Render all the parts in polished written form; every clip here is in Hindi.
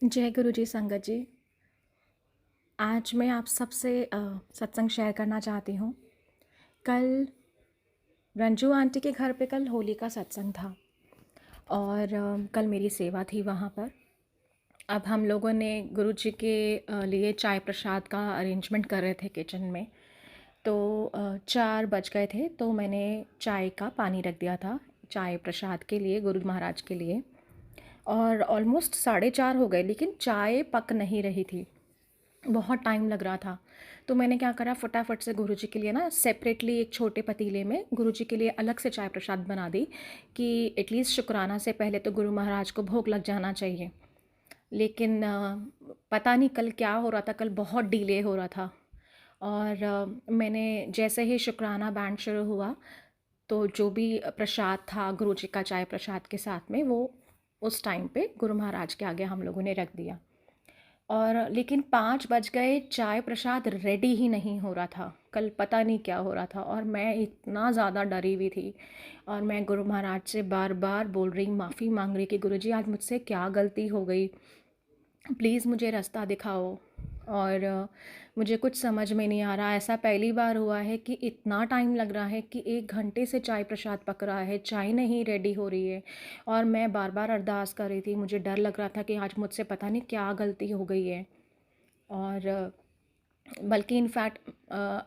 जय गुरु जी संगत जी। आज मैं आप सबसे सत्संग शेयर करना चाहती हूँ। कल रंजू आंटी के घर पे कल होली का सत्संग था और कल मेरी सेवा थी वहाँ पर। अब हम लोगों ने गुरु जी के लिए चाय प्रसाद का अरेंजमेंट कर रहे थे किचन में। तो 4 बज गए थे तो मैंने चाय का पानी रख दिया था चाय प्रसाद के लिए, गुरु महाराज के लिए। और ऑलमोस्ट 4:30 हो गए लेकिन चाय पक नहीं रही थी, बहुत टाइम लग रहा था। तो मैंने क्या करा, फटाफट से गुरुजी के लिए ना सेपरेटली एक छोटे पतीले में गुरुजी के लिए अलग से चाय प्रसाद बना दी कि एटलीस्ट शुक्राना से पहले तो गुरु महाराज को भोग लग जाना चाहिए। लेकिन पता नहीं कल क्या हो रहा था, कल बहुत डिले हो रहा था। और मैंने जैसे ही शुक्राना बैंड शुरू हुआ तो जो भी प्रसाद था गुरुजी का चाय प्रसाद के साथ में, वो उस टाइम पे गुरु महाराज के आगे हम लोगों ने रख दिया। और लेकिन 5 बज गए, चाय प्रसाद रेडी ही नहीं हो रहा था। कल पता नहीं क्या हो रहा था और मैं इतना ज़्यादा डरी हुई थी। और मैं गुरु महाराज से बार बार बोल रही, माफ़ी मांग रही कि गुरुजी आज मुझसे क्या गलती हो गई, प्लीज़ मुझे रास्ता दिखाओ। और मुझे कुछ समझ में नहीं आ रहा। ऐसा पहली बार हुआ है कि इतना टाइम लग रहा है कि 1 घंटे से चाय प्रसाद पक रहा है, चाय नहीं रेडी हो रही है। और मैं बार बार अरदास कर रही थी, मुझे डर लग रहा था कि आज मुझसे पता नहीं क्या गलती हो गई है। और बल्कि इनफैक्ट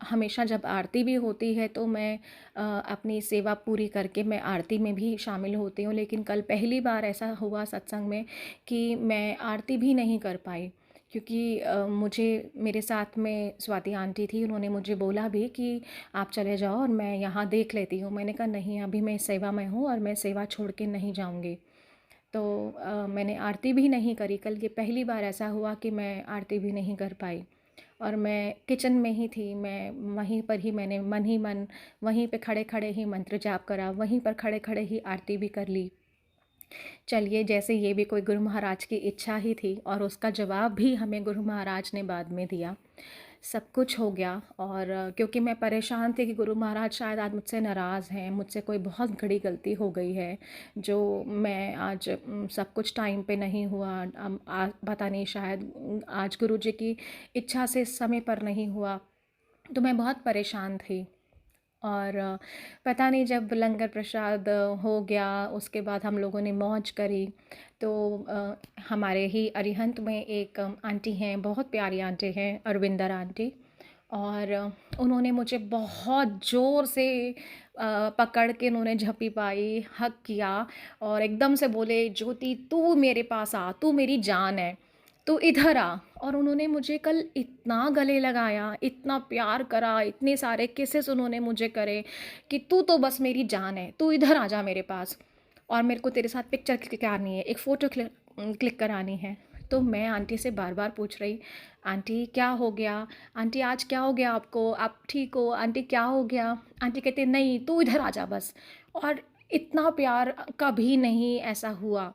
हमेशा जब आरती भी होती है तो मैं अपनी सेवा पूरी करके मैं आरती में भी शामिल होती हूँ। लेकिन कल पहली बार ऐसा हुआ सत्संग में कि मैं आरती भी नहीं कर पाई, क्योंकि मुझे मेरे साथ में स्वाति आंटी थी, उन्होंने मुझे बोला भी कि आप चले जाओ और मैं यहाँ देख लेती हूँ। मैंने कहा नहीं, अभी मैं सेवा में हूँ और मैं सेवा छोड़ के नहीं जाऊँगी। तो मैंने आरती भी नहीं करी कल। ये पहली बार ऐसा हुआ कि मैं आरती भी नहीं कर पाई। और मैं किचन में ही थी, मैं वहीं पर ही मैंने मन ही मन वहीं पे खड़े खड़े ही मंत्र जाप करा, वहीं पर खड़े खड़े ही आरती भी कर ली। चलिए, जैसे ये भी कोई गुरु महाराज की इच्छा ही थी और उसका जवाब भी हमें गुरु महाराज ने बाद में दिया। सब कुछ हो गया। और क्योंकि मैं परेशान थी कि गुरु महाराज शायद आज मुझसे नाराज़ हैं, मुझसे कोई बहुत बड़ी गलती हो गई है जो मैं आज सब कुछ टाइम पे नहीं हुआ। पता नहीं, शायद आज गुरु जी की इच्छा से समय पर नहीं हुआ। तो मैं बहुत परेशान थी। और पता नहीं, जब लंगर प्रसाद हो गया उसके बाद हम लोगों ने मौज करी। तो हमारे ही अरिहंत में एक आंटी हैं, बहुत प्यारी आंटी हैं, अरविंदर आंटी। और उन्होंने मुझे बहुत ज़ोर से पकड़ के उन्होंने झपी पाई, हग किया और एकदम से बोले, ज्योति तू मेरे पास आ, तू मेरी जान है, तू इधर आ। और उन्होंने मुझे कल इतना गले लगाया, इतना प्यार करा, इतने सारे किसेस उन्होंने मुझे करे कि तू तो बस मेरी जान है, तू इधर आ जा मेरे पास और मेरे को तेरे साथ पिक्चर क्लिक करनी है, एक फ़ोटो क्लिक करानी है। तो मैं आंटी से बार बार पूछ रही, आंटी क्या हो गया, आंटी आज क्या हो गया आपको, आप ठीक हो आंटी, क्या हो गया। आंटी कहते नहीं, तू इधर आ जा बस। और इतना प्यार कभी नहीं ऐसा हुआ।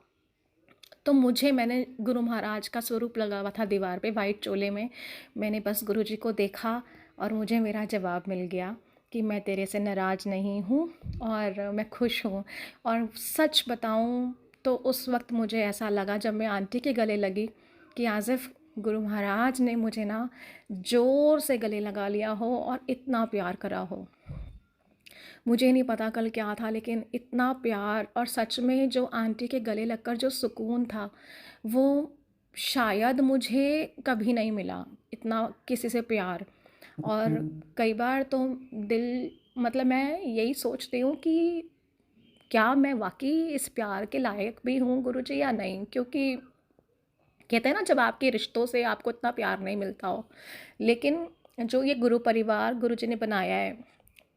तो मैंने गुरु महाराज का स्वरूप लगा हुआ था दीवार पे वाइट चोले में, मैंने बस गुरु जी को देखा और मुझे मेरा जवाब मिल गया कि मैं तेरे से नाराज़ नहीं हूँ और मैं खुश हूँ। और सच बताऊँ तो उस वक्त मुझे ऐसा लगा जब मैं आंटी के गले लगी कि आज़िफ़ गुरु महाराज ने मुझे ना ज़ोर से गले लगा लिया हो और इतना प्यार करा हो। मुझे नहीं पता कल क्या था, लेकिन इतना प्यार और सच में जो आंटी के गले लगकर जो सुकून था, वो शायद मुझे कभी नहीं मिला, इतना किसी से प्यार। और कई बार तो दिल, मतलब मैं यही सोचती हूँ कि क्या मैं वाकई इस प्यार के लायक भी हूँ गुरुजी या नहीं। क्योंकि कहते हैं ना, जब आपके रिश्तों से आपको इतना प्यार नहीं मिलता हो, लेकिन जो ये गुरु परिवार गुरुजी ने बनाया है,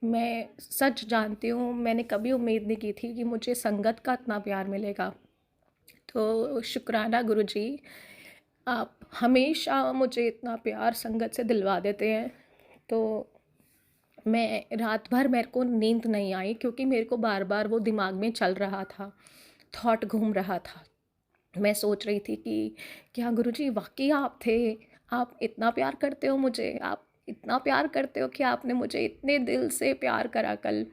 मैं सच जानती हूँ, मैंने कभी उम्मीद नहीं की थी कि मुझे संगत का इतना प्यार मिलेगा। तो शुक्राना गुरुजी, आप हमेशा मुझे इतना प्यार संगत से दिलवा देते हैं। तो मैं रात भर, मेरे को नींद नहीं आई क्योंकि मेरे को बार बार वो दिमाग में चल रहा था, थॉट घूम रहा था। मैं सोच रही थी कि क्या गुरुजी वाकई आप थे, आप इतना प्यार करते हो मुझे, आप इतना प्यार करते हो कि आपने मुझे इतने दिल से प्यार करा कल।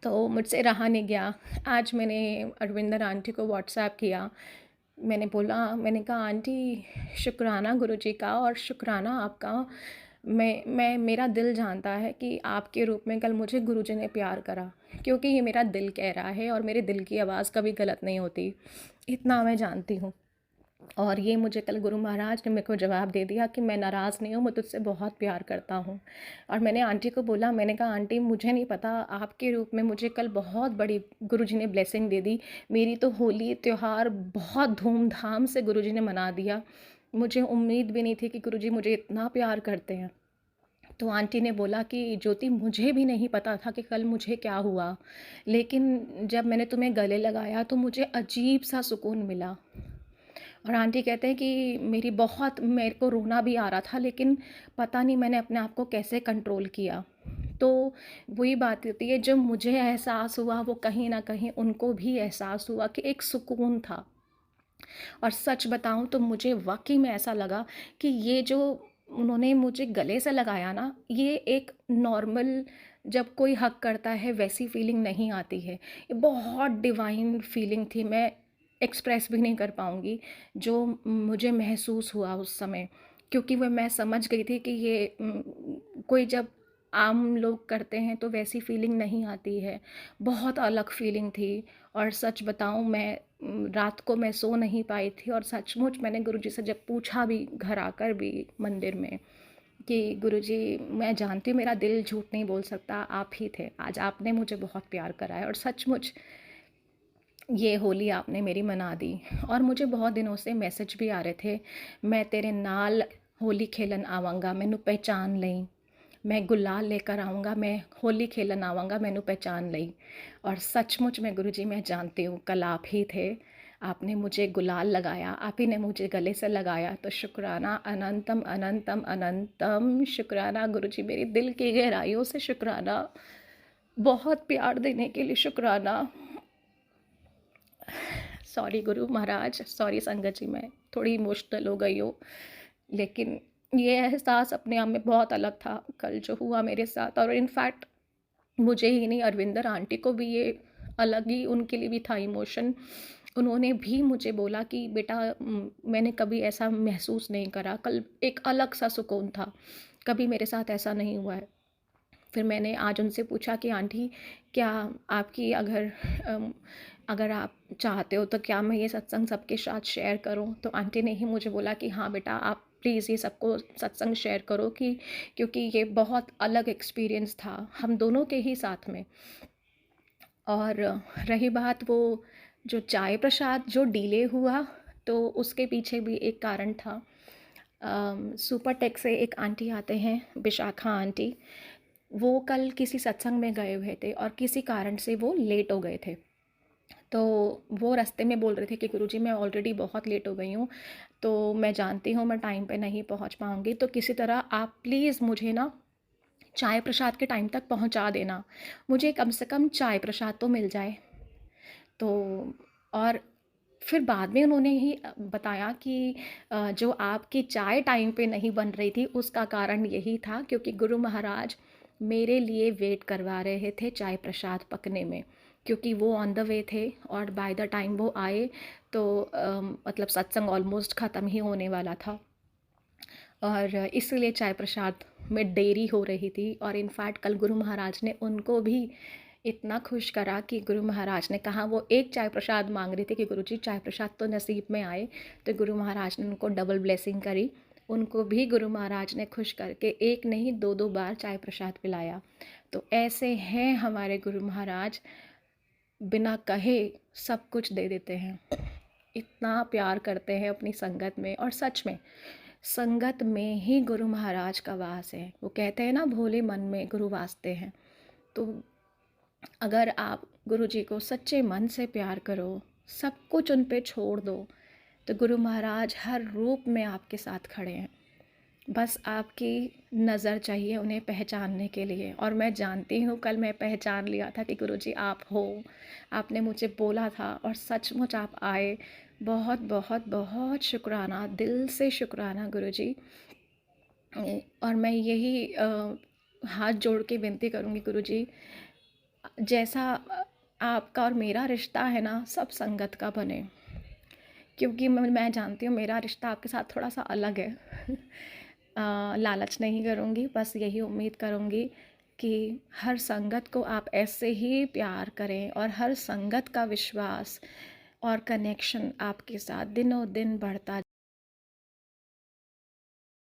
तो मुझसे रहा नहीं गया। आज मैंने अरविंदर आंटी को व्हाट्सएप किया मैंने कहा आंटी, शुक्राना गुरुजी का और शुक्राना आपका। मैं मेरा दिल जानता है कि आपके रूप में कल मुझे गुरुजी ने प्यार करा, क्योंकि ये मेरा दिल कह रहा है और मेरे दिल की आवाज़ कभी गलत नहीं होती, इतना मैं जानती हूँ। और ये मुझे कल गुरु महाराज ने मेरे को जवाब दे दिया कि मैं नाराज़ नहीं हूँ, मैं तुझसे बहुत प्यार करता हूँ। और मैंने आंटी को बोला, मैंने कहा आंटी मुझे नहीं पता, आपके रूप में मुझे कल बहुत बड़ी गुरुजी ने ब्लेसिंग दे दी। मेरी तो होली त्यौहार बहुत धूमधाम से गुरुजी ने मना दिया। मुझे उम्मीद भी नहीं थी कि गुरुजी मुझे इतना प्यार करते हैं। तो आंटी ने बोला कि ज्योति, मुझे भी नहीं पता था कि कल मुझे क्या हुआ, लेकिन जब मैंने तुम्हें गले लगाया तो मुझे अजीब सा सुकून मिला। और आंटी कहते हैं कि मेरे को रोना भी आ रहा था, लेकिन पता नहीं मैंने अपने आप को कैसे कंट्रोल किया। तो वही बात होती है, जब मुझे एहसास हुआ वो कहीं ना कहीं उनको भी एहसास हुआ कि एक सुकून था। और सच बताऊं तो मुझे वाकई में ऐसा लगा कि ये जो उन्होंने मुझे गले से लगाया ना, ये एक नॉर्मल जब कोई हक करता है वैसी फीलिंग नहीं आती है। ये बहुत डिवाइन फीलिंग थी, मैं एक्सप्रेस भी नहीं कर पाऊँगी जो मुझे महसूस हुआ उस समय। क्योंकि वह मैं समझ गई थी कि ये कोई जब आम लोग करते हैं तो वैसी फीलिंग नहीं आती है, बहुत अलग फीलिंग थी। और सच बताऊं, मैं रात को मैं सो नहीं पाई थी, और सचमुच मैंने गुरुजी से जब पूछा भी घर आकर भी मंदिर में कि गुरुजी, मैं जानती हूँ मेरा दिल झूठ नहीं बोल सकता, आप ही थे, आज आपने मुझे बहुत प्यार करा है और सचमुच ये होली आपने मेरी मना दी। और मुझे बहुत दिनों से मैसेज भी आ रहे थे, मैं तेरे नाल होली खेलन आवांगा, मैनू पहचान लई, मैं गुलाल लेकर आऊँगा, मैं होली खेलन आवांगा, मैनू पहचान लई। और सचमुच में गुरुजी, मैं जानती हूँ कल आप ही थे, आपने मुझे गुलाल लगाया, आप ही ने मुझे गले से लगाया। तो शुक्राना अनंतम अनंतम अनंतम शुक्राना गुरुजी, मेरी दिल की गहराइयों से शुक्राना, बहुत प्यार देने के लिए शुक्राना। सॉरी गुरु महाराज, सॉरी संगत जी, मैं थोड़ी इमोशनल हो गई हूँ, लेकिन ये एहसास अपने आप में बहुत अलग था कल जो हुआ मेरे साथ। और इनफैक्ट मुझे ही नहीं, अरविंदर आंटी को भी ये अलग ही, उनके लिए भी था इमोशन। उन्होंने भी मुझे बोला कि बेटा, मैंने कभी ऐसा महसूस नहीं करा, कल एक अलग सा सुकून था, कभी मेरे साथ ऐसा नहीं हुआ है। फिर मैंने आज उनसे पूछा कि आंटी, क्या आपकी अगर आप चाहते हो तो क्या मैं ये सत्संग सबके साथ शेयर करूं? तो आंटी ने ही मुझे बोला कि हाँ बेटा, आप प्लीज़ ये सबको सत्संग शेयर करो, कि क्योंकि ये बहुत अलग एक्सपीरियंस था हम दोनों के ही साथ में। और रही बात वो जो चाय प्रसाद जो डिले हुआ, तो उसके पीछे भी एक कारण था। सुपर टेक से एक आंटी आते हैं, विशाखा आंटी, वो कल किसी सत्संग में गए हुए थे और किसी कारण से वो लेट हो गए थे। तो वो रास्ते में बोल रहे थे कि गुरुजी, मैं ऑलरेडी बहुत लेट हो गई हूँ, तो मैं जानती हूँ मैं टाइम पे नहीं पहुँच पाऊँगी, तो किसी तरह आप प्लीज़ मुझे ना चाय प्रसाद के टाइम तक पहुँचा देना, मुझे कम से कम चाय प्रसाद तो मिल जाए। तो और फिर बाद में उन्होंने ही बताया कि जो आपकी चाय टाइम पे नहीं बन रही थी उसका कारण यही था क्योंकि गुरु महाराज मेरे लिए वेट करवा रहे थे चाय प्रसाद पकने में, क्योंकि वो ऑन द वे थे और बाय द टाइम वो आए तो मतलब सत्संग ऑलमोस्ट ख़त्म ही होने वाला था, और इसलिए चाय प्रसाद में देरी हो रही थी। और इनफैक्ट कल गुरु महाराज ने उनको भी इतना खुश करा कि गुरु महाराज ने कहा, वो एक चाय प्रसाद मांग रही थी कि गुरुजी चाय प्रसाद तो नसीब में आए, तो गुरु महाराज ने उनको डबल ब्लेसिंग करी, उनको भी गुरु महाराज ने खुश करके एक नहीं दो दो बार चाय प्रसाद पिलाया। तो ऐसे हैं हमारे गुरु महाराज, बिना कहे सब कुछ दे देते हैं, इतना प्यार करते हैं अपनी संगत में। और सच में संगत में ही गुरु महाराज का वास है। वो कहते हैं ना, भोले मन में गुरु वासते हैं। तो अगर आप गुरु जी को सच्चे मन से प्यार करो, सब कुछ उन पे छोड़ दो, तो गुरु महाराज हर रूप में आपके साथ खड़े हैं। बस आपकी नज़र चाहिए उन्हें पहचानने के लिए। और मैं जानती हूँ कल मैं पहचान लिया था कि गुरुजी आप हो, आपने मुझे बोला था और सचमुच आप आए। बहुत बहुत बहुत शुक्राना, दिल से शुक्राना गुरुजी। और मैं यही हाथ जोड़ के विनती करूँगी गुरुजी, जैसा आपका और मेरा रिश्ता है ना, सब संगत का बने, क्योंकि मैं जानती हूँ मेरा रिश्ता आपके साथ थोड़ा सा अलग है। लालच नहीं करूँगी, बस यही उम्मीद करूँगी कि हर संगत को आप ऐसे ही प्यार करें और हर संगत का विश्वास और कनेक्शन आपके साथ दिनों दिन बढ़ता